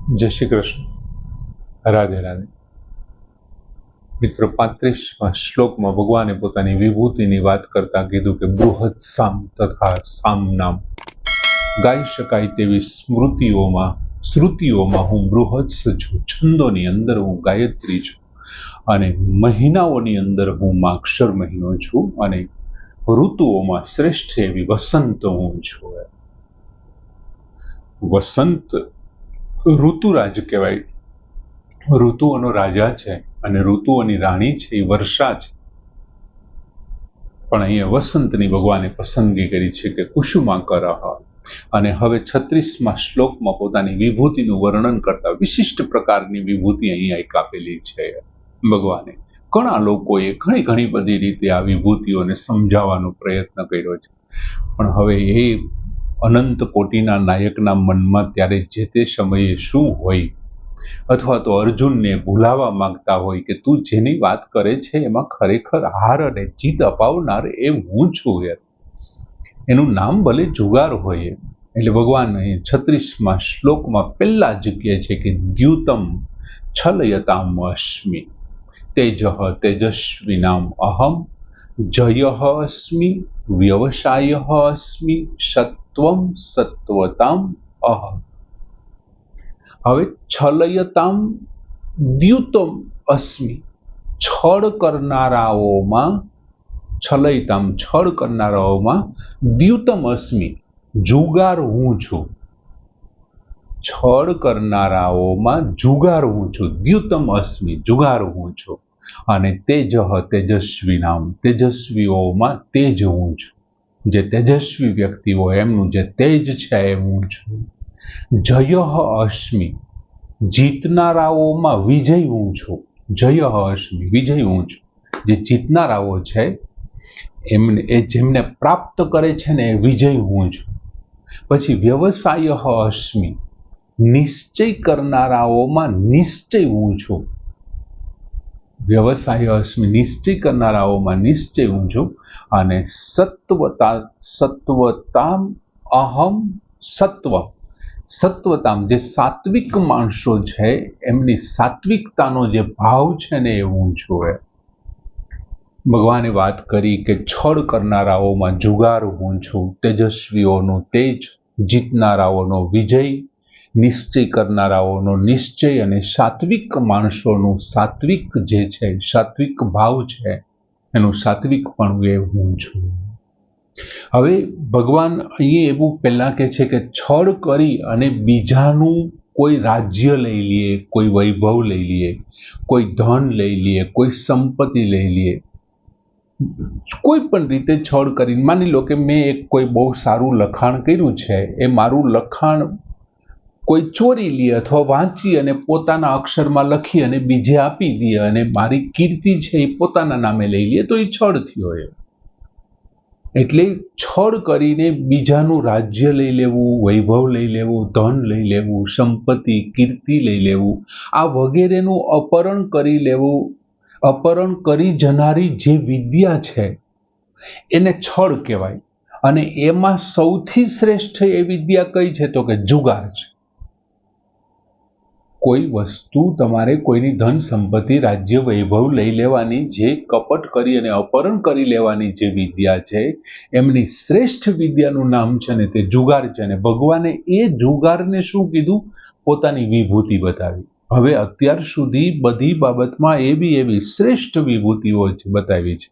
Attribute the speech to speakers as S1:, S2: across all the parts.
S1: જય શ્રી કૃષ્ણ. રાધે રાધે. મિત્રો, 35મા શ્લોકમાં ભગવાને પોતાની વિભૂતિની વાત કરતા કીધું કે બૃહદ સામ તથા સામ નામ. ગાઈ શકાય તેવી શ્રુતિઓમાં હું બૃહત્સ છું, છંદોની અંદર હું ગાયત્રી છું, અને મહિનાઓની અંદર હું માક્ષર મહિનો છું, અને ઋતુઓમાં શ્રેષ્ઠ એવી વસંત હું છું. વસંત ઋતુરાજ કહેવાય, ઋતુઓનો રાજા છે અને ઋતુઓની રાણી છે એ વર્ષા છે. પણ અહીંયા વસંતની ભગવાને પસંદગી કરી છે કે કુસુમાકરઃ. અને હવે 36મા શ્લોકમાં પોતાની વિભૂતિનું વર્ણન કરતા વિશિષ્ટ પ્રકારની વિભૂતિ અહીંયા એક આપેલી છે ભગવાને. ઘણા લોકોએ ઘણી બધી રીતે આ વિભૂતિઓને સમજાવવાનો પ્રયત્ન કર્યો છે, પણ હવે એ અનંત કોટીના નાયકના મનમાં ત્યારે જે તે સમયે શું હોય, અથવા તો અર્જુનને ભૂલાવા માંગતા હોય કે તું જેની વાત કરે છે એમાં ખરેખર હાર અને જીત અપાવનાર એ હું છું યાર. એનું નામ ભલે જુગાર હોય. એટલે ભગવાન અહીં 36મા શ્લોકમાં પહેલા જ કહે છે કે દ્યુતમ છલયતામ અસ્મિ, તેજઃ તેજસ્વીનામ અહમ, જયઃ અસ્મિ, વ્યવસાયઃ અસ્મિ, સત્વમ સત્વતામ અહમ. હવે છલયતામ દ્યુતમ અસ્મિ, છળ કરનારાઓમાં, છલયતામ છળ કરનારાઓમાં, દ્યુતમ અસ્મિ, જુગાર હું છું. છળ કરનારાઓમાં જુગાર હું છું, દ્યુતમ અસ્મિ, જુગાર હું છું. અને તેજઃ તેજસ્વી નામ, તેજસ્વીઓમાં તેજ હું છું. જે તેજસ્વી વ્યક્તિઓ એમનું જે તેજ છે એ હું છું. જયઃ અસ્મિ, જીતનારાઓમાં વિજય હું છું. જયઃ અસ્મિ, વિજય હું છું. જે જીતનારાઓ છે એમને, એ જેમને પ્રાપ્ત કરે છે ને એ વિજય હું છું. પછી વ્યવસાયઃ અસ્મિ, નિશ્ચય કરનારાઓમાં નિશ્ચય હું છું. વ્યવસાય અસ્મિ, નિશ્ચય કરનારાઓમાં નિશ્ચય હું છું. અને સત્વતામ અહમ સત્વ, સત્વતામ, જે સાત્વિક માણસો છે એમની સાત્વિકતાનો જે ભાવ છે ને એ હું છું. ભગવાને વાત કરી કે છળ કરનારાઓમાં જુગાર હું છું, તેજસ્વીઓનું તેજ, જીતનારાઓનો વિજય, નિશ્ચય કરનારાઓનો નિશ્ચય, અને સાત્વિક માણસોનું સાત્વિક જે છે, સાત્વિક ભાવ છે એનું સાત્વિક પણ એ હું છું. હવે ભગવાન અહીં એવું પહેલા કહે છે કે છળ કરી અને બીજાનું કોઈ રાજ્ય લઈ લઈએ, કોઈ વૈભવ લઈ લઈએ, કોઈ ધન લઈ લઈએ, કોઈ સંપત્તિ લઈ લઈએ, કોઈ પણ રીતે છળ કરીને, માની લો કે મેં એક કોઈ બહુ સારું લખાણ કર્યું છે, એ મારું લખાણ કોઈ ચોરી લે અથવા વાંચી અને પોતાના અક્ષરમાં લખી અને બીજે આપી દે અને મારી કીર્તિ છે એ પોતાના નામે લઈ લે, તો એ છળ થયો. એટલે છળ કરીને બીજાનું રાજ્ય લઈ લેવું, વૈભવ લઈ લેવું, ધન લઈ લેવું, સંપત્તિ, કીર્તિ લઈ લેવું, આ વગેરેનું અપહરણ કરી લેવું, અપહરણ કરી જનારી જે વિદ્યા છે એને છળ કહેવાય. અને એમાં સૌથી શ્રેષ્ઠ એ વિદ્યા કઈ છે તો કે જુગાર છે. કોઈ વસ્તુ તમારે કોઈની ધન સંપત્તિ, રાજ્ય, વૈભવ લઈ લેવાની જે કપટ કરી અને અપહરણ કરી લેવાની જે વિદ્યા છે એમની શ્રેષ્ઠ વિદ્યાનું નામ છે ને તે જુગાર છે. ને ભગવાને એ જુગારને શું કીધું? પોતાની વિભૂતિ બતાવી. હવે અત્યાર સુધી બધી બાબતમાં એવી શ્રેષ્ઠ વિભૂતિઓ બતાવી છે.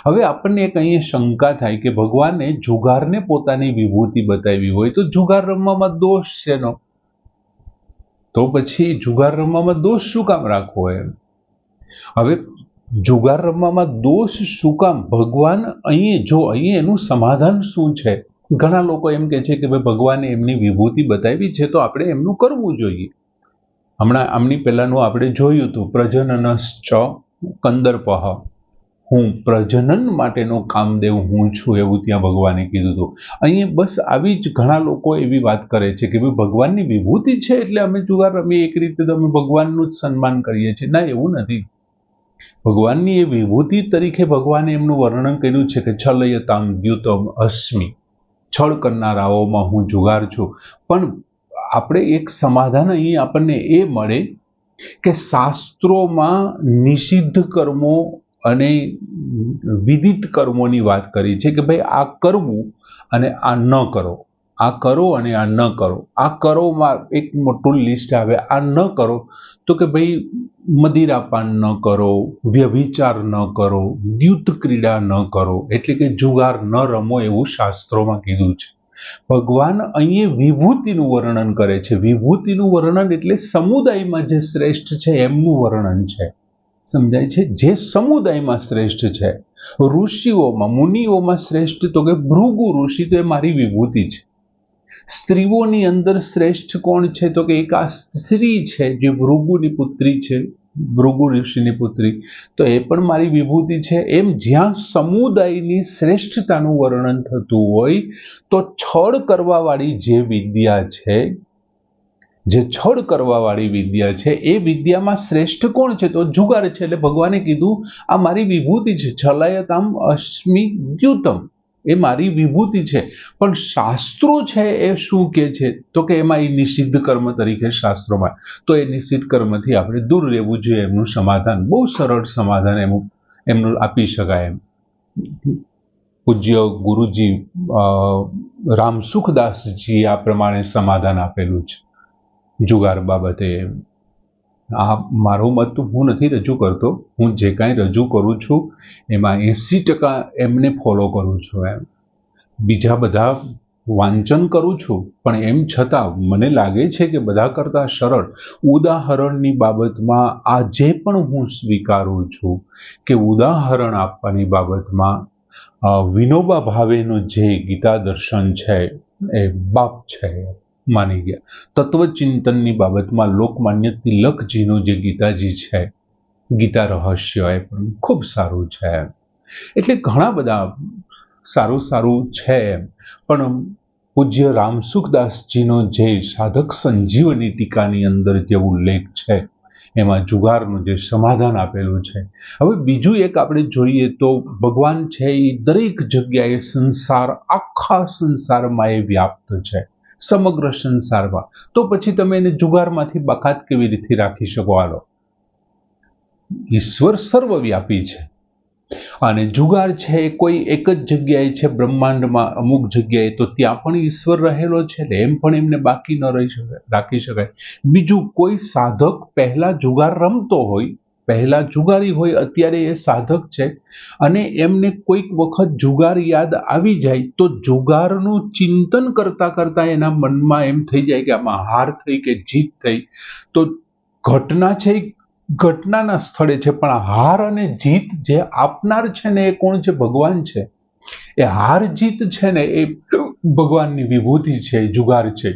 S1: હવે આપણને એક અહીંયા શંકા થાય કે ભગવાને જુગારને પોતાની વિભૂતિ બતાવી હોય તો જુગાર રમવામાં દોષ છે નો, તો પછી જુગાર રમવામાં દોષ શું કામ રાખવો એમ? હવે જુગાર રમવામાં દોષ શું કામ? ભગવાન અહીં એનું સમાધાન શું છે? ઘણા લોકો એમ કે છે કે ભાઈ ભગવાને એમની વિભૂતિ બતાવી છે તો આપણે એમનું કરવું જોઈએ. હમણાં આમની પહેલાનું આપણે જોયું હતું, પ્રજનનશ્ચ કંદર્પઃ, હું પ્રજનન માટેનો કામદેવ હું છું, એવું ત્યાં ભગવાને કીધું હતું. અહીંયા બસ આવી જ ઘણા લોકો એવી વાત કરે છે કે ભાઈ ભગવાનની વિભૂતિ છે એટલે અમે જુગાર રમીએ, એક રીતે તો અમે ભગવાનનું જ સન્માન કરીએ છીએ. ના, એવું નથી. ભગવાનની એ વિભૂતિ તરીકે ભગવાને એમનું વર્ણન કર્યું છે કે છલયતામ દ્યુતમ અસ્મિ, છળ કરનારાઓમાં હું જુગાર છું. પણ આપણે એક સમાધાન અહીં આપણને એ મળે કે શાસ્ત્રોમાં નિષિદ્ધ કર્મો અને વિદિત કર્મોની વાત કરી છે કે ભાઈ આ કરવું અને આ ન કરો, આ કરો અને આ ન કરો. આ કરોમાં એક મોટું લિસ્ટ આવે, આ ન કરો તો કે ભાઈ મદિરાપાન ન કરો, વ્યભિચાર ન કરો, દ્યુત ક્રીડા ન કરો, એટલે કે જુગાર ન રમો એવું શાસ્ત્રોમાં કીધું છે. ભગવાન અહીં વિભૂતિનું વર્ણન કરે છે. વિભૂતિનું વર્ણન એટલે સમુદાયમાં જે શ્રેષ્ઠ છે એમનું વર્ણન છે, સમજાય છે? જે સમુદાયમાં શ્રેષ્ઠ છે. ઋષિઓમાં, મુનિઓમાં શ્રેષ્ઠ તો કે ભૃગુ ઋષિ, તો એ મારી વિભૂતિ છે. સ્ત્રીઓની અંદર શ્રેષ્ઠ કોણ છે તો કે એક આ સ્ત્રી છે જે ભૃગુની પુત્રી છે, ભૃગુ ઋષિની પુત્રી, તો એ પણ મારી વિભૂતિ છે. એમ જ્યાં સમુદાયની શ્રેષ્ઠતાનું વર્ણન થતું હોય તો છળ કરવાવાળી જે વિદ્યા છે, જે છળ કરવાવાળી વિદ્યા છે, એ વિદ્યામાં શ્રેષ્ઠ કોણ છે તો જુગાર છે. એટલે ભગવાને કીધું આ મારી વિભૂતિ છે. છલયતામ અસ્મિ દ્યુતમ, એ મારી વિભૂતિ છે. પણ શાસ્ત્રો છે એ શું કે છે તો કે એમાં એ નિષિદ્ધ કર્મ તરીકે શાસ્ત્રોમાં, તો એ નિષિદ્ધ કર્મથી આપણે દૂર રહેવું જોઈએ. એમનું સમાધાન બહુ સરળ સમાધાન એમનું આપી શકાય એમ. પૂજ્ય ગુરુજી રામસુખદાસજી આ પ્રમાણે સમાધાન આપેલું છે જુગાર બાબતે. આ મારો મત હું નથી રજૂ કરતો, હું જે કાંઈ રજૂ કરું છું એમાં 80% એમને ફોલો કરું છું. એમ બીજા બધા વાંચન કરું છું, પણ એમ છતાં મને લાગે છે કે બધા કરતાં સરળ ઉદાહરણની બાબતમાં આજે પણ હું સ્વીકારું છું કે ઉદાહરણ આપવાની બાબતમાં વિનોબા ભાવેનું જે ગીતા દર્શન છે એ બાપ છે, માની ગયા. તત્વચિંતનની બાબતમાં લોકમાન્ય તિલકજીનું જે ગીતાજી છે, ગીતા રહસ્ય, એ પણ ખૂબ સારું છે. એટલે ઘણા બધા સારું છે. પણ પૂજ્ય રામસુખદાસજીનો જે સાધક સંજીવની ટીકાની અંદર જે ઉલ્લેખ છે એમાં જુગારનું જે સમાધાન આપેલું છે. હવે બીજું એક આપણે જોઈએ તો ભગવાન છે એ દરેક જગ્યાએ સંસાર, આખા સંસારમાં એ વ્યાપ્ત છે, સમગ્ર સંસારમાં. તો પછી તમે એને જુગારમાંથી બાકાત કેવી રીતે રાખી શકો? હાલો, ઈશ્વર સર્વવ્યાપી છે અને જુગાર છે એ કોઈ એક જ જગ્યાએ છે બ્રહ્માંડમાં, અમુક જગ્યાએ, તો ત્યાં પણ ઈશ્વર રહેલો છે, એમ પણ એમને બાકી ન રાખી શકાય. બીજું, કોઈ સાધક પહેલા જુગાર રમતો હોય, પહેલા જુગારી હોય, અત્યારે એ સાધક છે અને એમને કોઈક વખત જુગાર યાદ આવી જાય તો જુગારનું ચિંતન કરતા કરતા એના મનમાં એમ થઈ જાય કે આમાં હાર થઈ કે જીત થઈ, તો ઘટના છે ઘટનાના સ્થળે છે, પણ હાર અને જીત જે આપનાર છે ને એ કોણ છે? ભગવાન છે. એ હાર જીત છે ને એ ભગવાનની વિભૂતિ છે, જુગાર છે.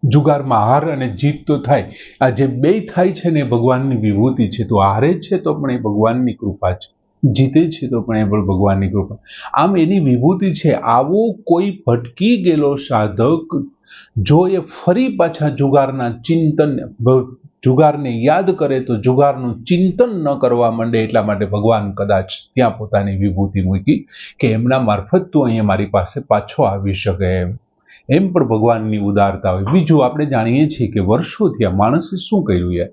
S1: જુગારમાં હાર અને જીત તો થાય, આ જે બે થાય છે ને એ ભગવાનની વિભૂતિ છે. તો હારે છે તો પણ એ ભગવાનની કૃપા છે, જીતે છે તો પણ એ પણ ભગવાનની કૃપા. આમ એની વિભૂતિ છે. આવો કોઈ ભટકી ગયેલો સાધક જો એ ફરી પાછા જુગારના ચિંતન, જુગારને યાદ કરે તો જુગારનું ચિંતન ન કરવા માંડે, એટલા માટે ભગવાન કદાચ ત્યાં પોતાની વિભૂતિ મૂકી કે એમના મારફત તું અહીંયા મારી પાસે પાછો આવી શકે. એમ પણ ભગવાનની ઉદારતા હોય. બીજું, આપણે જાણીએ છીએ કે વર્ષોથી આ માણસે શું કર્યું યાર,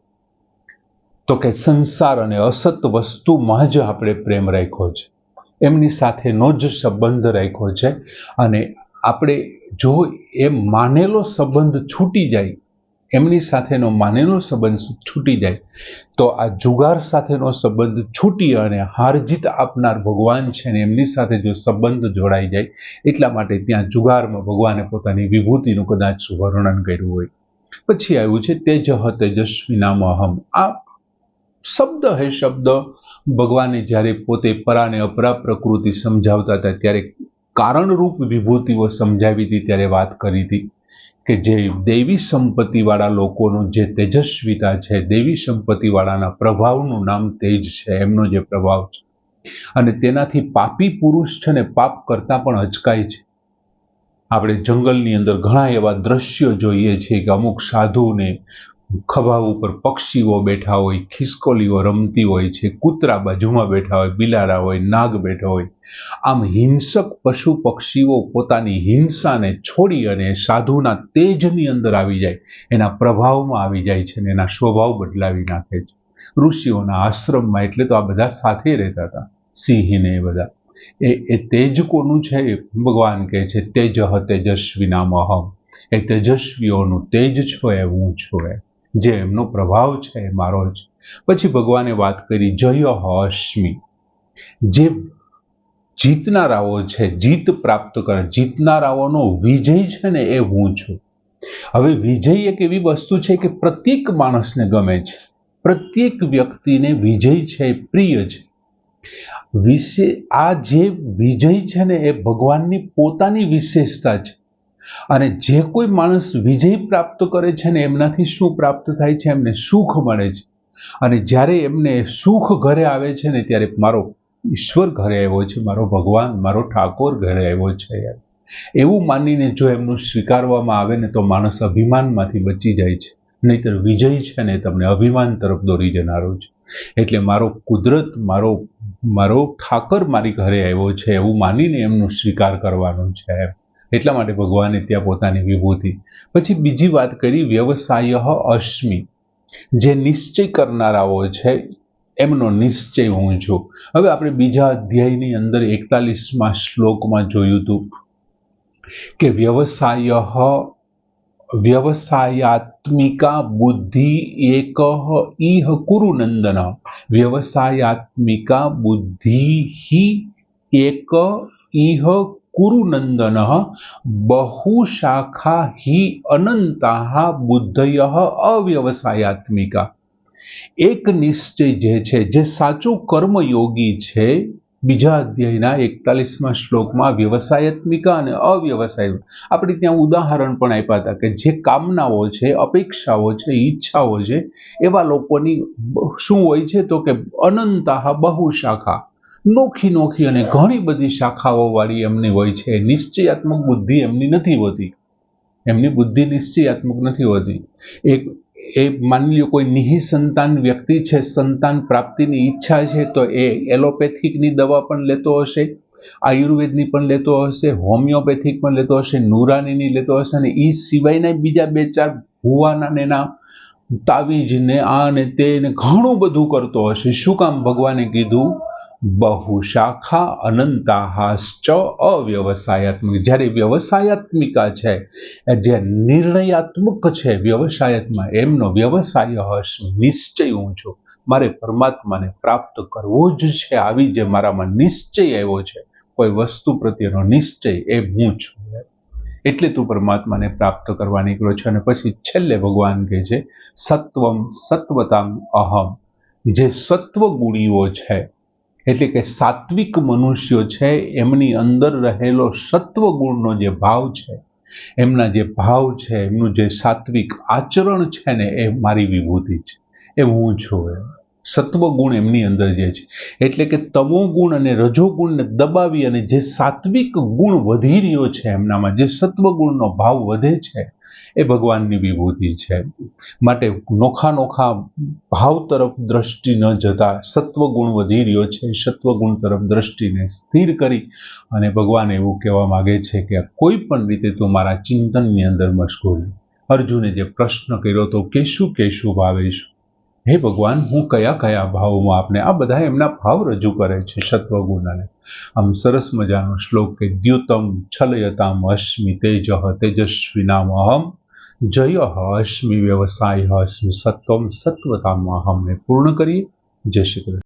S1: તો કે સંસાર અને અસત વસ્તુમાં જ આપણે પ્રેમ રાખ્યો છે, એમની સાથેનો જ સંબંધ રાખ્યો છે. અને આપણે જો એ માનેલો સંબંધ છૂટી જાય, એમની સાથેનો માનેલો સંબંધ છૂટી જાય, તો આ જુગાર સાથેનો સંબંધ છૂટી અને હાર જીત આપનાર ભગવાન છે ને એમની સાથે જો સંબંધ જોડાઈ જાય, એટલા માટે ત્યાં જુગારમાં ભગવાને પોતાની વિભૂતિનું કદાચ વર્ણન કર્યું હોય. પછી આવ્યું છે તેજઃ તેજસ્વી નામ અહમ. આ શબ્દ હે શબ્દ ભગવાને જ્યારે પોતે પરા અને અપરા પ્રકૃતિ સમજાવતા હતા ત્યારે કારણરૂપ વિભૂતિઓ સમજાવી હતી, ત્યારે વાત કરી હતી કે જે દેવી સંપત્તિવાળા લોકોનું જે તેજસ્વીતા છે, દેવી સંપત્તિવાળાના પ્રભાવનું નામ તેજ છે, એમનો જે પ્રભાવ છે, અને તેનાથી પાપી પુરુષ છે ને પાપ કરતા પણ અચકાય છે. આપણે જંગલની અંદર ઘણા એવા દ્રશ્યો જોઈએ છીએ કે અમુક સાધુને ખભા ઉપર પક્ષીઓ બેઠા હોય, ખિસકોલીઓ રમતી હોય છે, કૂતરા બાજુમાં બેઠા હોય, બિલાડા હોય, નાગ બેઠા હોય. આમ હિંસક પશુ પક્ષીઓ પોતાની હિંસાને છોડી અને સાધુના તેજની અંદર આવી જાય, એના પ્રભાવમાં આવી જાય છે અને એના સ્વભાવ બદલાવી નાખે છે. ઋષિઓના આશ્રમમાં એટલે તો આ બધા સાથે રહેતા હતા, સિંહને એ બધા. એ તેજ કોનું છે? ભગવાન કહે છે તેજ તેજસ્વીનામહમ. એ તેજસ્વીઓનું તેજ છો એ હું છું, જે એમનો પ્રભાવ છે એ મારો જ. પછી ભગવાને વાત કરી જય અસ્મિ, જે જીતનારાઓ છે, જીત પ્રાપ્ત કરે, જીતનારાઓનો વિજય છે ને એ હું છું. હવે વિજય એક એવી વસ્તુ છે કે પ્રત્યેક માણસને ગમે છે, પ્રત્યેક વ્યક્તિને વિજય છે એ પ્રિય છે. આ જે વિજય છે ને એ ભગવાનની પોતાની વિશેષતા છે. અને જે કોઈ માણસ વિજય પ્રાપ્ત કરે છે ને એમનાથી શું પ્રાપ્ત થાય છે? એમને સુખ મળે છે. અને જ્યારે એમને સુખ ઘરે આવે છે ને ત્યારે મારો ઈશ્વર ઘરે આવ્યો છે, મારો ભગવાન, મારો ઠાકોર ઘરે આવ્યો છે, એવું માનીને જો એમનું સ્વીકારવામાં આવે ને તો માણસ અભિમાનમાંથી બચી જાય છે. નહીતર વિજય છે ને તમને અભિમાન તરફ દોરી જનારો છે. એટલે મારો કુદરત, મારો ઠાકર મારી ઘરે આવ્યો છે એવું માનીને એમનો સ્વીકાર કરવાનો છે. એટલા માટે ભગવાને ત્યાં પોતાની વિભૂતિ. પછી બીજી વાત કરી વ્યવસાય અસ્મિ, જે નિશ્ચય કરનારાઓ છે એમનો નિશ્ચય હું છું. હવે આપણે બીજા અધ્યાયની અંદર 41મા શ્લોકમાં જોયું હતું કે વ્યવસાયાત્મિકા બુદ્ધિ એક ઇહ કુરુ નંદન. વ્યવસાયાત્મિકા બુદ્ધિ એક ઇહ કુરુ નંદન બહુશાખા હિ અનંતા બુદ્ધય અવ્યવસાયાત્મિકા. એક નિશ્ચય જે છે, જે સાચો કર્મયોગી છે, બીજા અધ્યાયના 41મા શ્લોકમાં વ્યવસાયાત્મિકા અને અવ્યવસાય. આપણે ત્યાં ઉદાહરણ પણ આપ્યા હતા કે જે કામનાઓ છે, અપેક્ષાઓ છે, ઈચ્છાઓ છે, એવા લોકોની શું હોય છે તો કે અનંતા બહુશાખા, નોખી અને ઘણી બધી શાખાઓ વાળી એમની હોય છે. નિશ્ચયાત્મક બુદ્ધિ એમની નથી હોતી, એમની બુદ્ધિ નિશ્ચયાત્મક નથી હોતી. એ માની લો કોઈ નિઃસંતાન વ્યક્તિ છે, સંતાન પ્રાપ્તિની ઈચ્છા છે, તો એ એલોપેથિકની દવા પણ લેતો હશે, આયુર્વેદની પણ લેતો હશે, હોમિયોપેથિક પણ લેતો હશે, નુરાનીની લેતો હશે, અને એ સિવાયના બીજા 2-4 ભુવાના ને એના તાવીજ ને આ ને તે ને ઘણું બધું કરતો હશે. શું કામ? ભગવાને કીધું બહુશાખા અનંતાહાશ્ચ અવ્યવસાયાત્મિક. જ્યારે વ્યવસાયાત્મિકા છે, જે નિર્ણયાત્મક છે વ્યવસાયમાં, એમનો વ્યવસાય હશે નિશ્ચય હું છું. મારે પરમાત્માને પ્રાપ્ત કરવો જ છે, આવી જે મારામાં નિશ્ચય આવ્યો છે, કોઈ વસ્તુ પ્રત્યેનો નિશ્ચય, એ હું છું. એટલે તું પરમાત્માને પ્રાપ્ત કરવા નીકળ્યો છે. અને પછી છેલ્લે ભગવાન કહે છે સત્વમ સત્વતામ અહમ. જે સત્વગુણીઓ છે, એટલે કે સાત્વિક મનુષ્યો છે, એમની અંદર રહેલો સત્વગુણનો જે ભાવ છે, એમના જે ભાવ છે, એમનું જે સાત્વિક આચરણ છે ને, એ મારી વિભૂતિ છે, એ હું છું. સત્વગુણ એમની અંદર જે છે, એટલે કે તમોગુણ અને રજોગુણને દબાવી અને જે સાત્વિક ગુણ વધી રહ્યો છે એમનામાં, જે સત્વગુણનો ભાવ વધે છે, એ ભગવાનની વિભૂતિ છે. માટે નોખા ભાવ તરફ દ્રષ્ટિ ન જતા સત્વગુણ વધી રહ્યો છે, સત્વગુણ તરફ દ્રષ્ટિને સ્થિર કરી અને ભગવાન એવું કહેવા માંગે છે કે કોઈ પણ રીતે તું મારા ચિંતનની અંદર મશગુલ. અર્જુને જે પ્રશ્ન કર્યો તો કેશું ભાવેશું, હે ભગવાન હું કયા ભાવમાં આપને, આ બધા એમના ભાવ રજૂ કરે છે સત્વગુણને. આમ સરસ મજાનો શ્લોક કે દ્યુતમ છલયતામ અસ્મિ તેજ તેજસ્વીનામ અહમ જય અસ્મિ વ્યવસાય અસ્મિ સત્વમ સત્વતામ અહમ. ને પૂર્ણ કરીએ. જય શ્રી કૃષ્ણ.